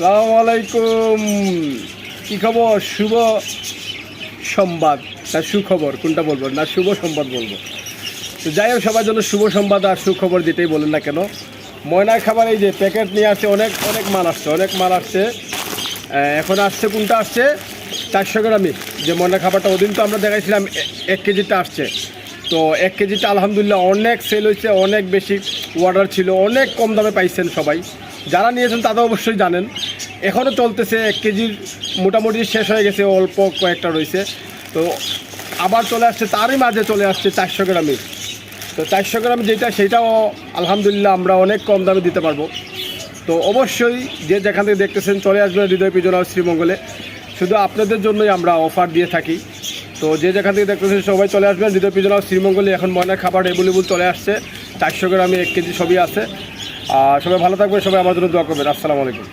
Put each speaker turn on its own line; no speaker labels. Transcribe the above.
আসসালামু আলাইকুম। কি খবর? শুভ সংবাদ না সুখবর কোনটা বলবো, না শুভ সংবাদ বলবো? তো যাই হোক, সবার জন্য শুভ সংবাদ আর সুখবর যেটাই বলেন না কেন, ময়নার খাবার এই যে প্যাকেট নিয়ে আসছে, অনেক অনেক মাল আসছে। এখন আসছে কোনটা আসছে 400 গ্রামই, যে ময়নার খাবারটা ওদিন তো আমরা দেখাইছিলাম 1 কেজিটা আসছে। তো 1 কেজিটা আলহামদুলিল্লাহ অনেক সেল হয়েছে, অনেক বেশি অর্ডার ছিল, অনেক কম দামে পাইছেন সবাই। যারা নিয়েছেন তারা অবশ্যই জানেন। এখনও চলতেছে, 1 কেজির মোটামুটি শেষ হয়ে গেছে, অল্প কয়েকটা রয়েছে। তো আবার চলে আসছে, তারই মাঝে চলে আসছে 400 গ্রামই। তো 400 গ্রাম যেটা, সেটাও আলহামদুলিল্লাহ আমরা অনেক কম দামে দিতে পারবো। তো অবশ্যই যে যেখান থেকে দেখতেছেন চলে আসবেন হৃদয় পিজন হাউস শ্রীমঙ্গলে। শুধু আপনাদের জন্যই আমরা অফার দিয়ে থাকি। তো যে যেখান থেকে দেখতেছেন সবাই চলে আসবেন হৃদয় পিজন হাউস শ্রীমঙ্গলে। এখন ময়নার খাবার অ্যাভেলেবল চলে আসছে, 400 গ্রামে 1 কেজি সবই আছে। আর সবাই ভালো থাকবেন, সবাই আমার জন্য দোয়া করবেন। আসসালামু আলাইকুম।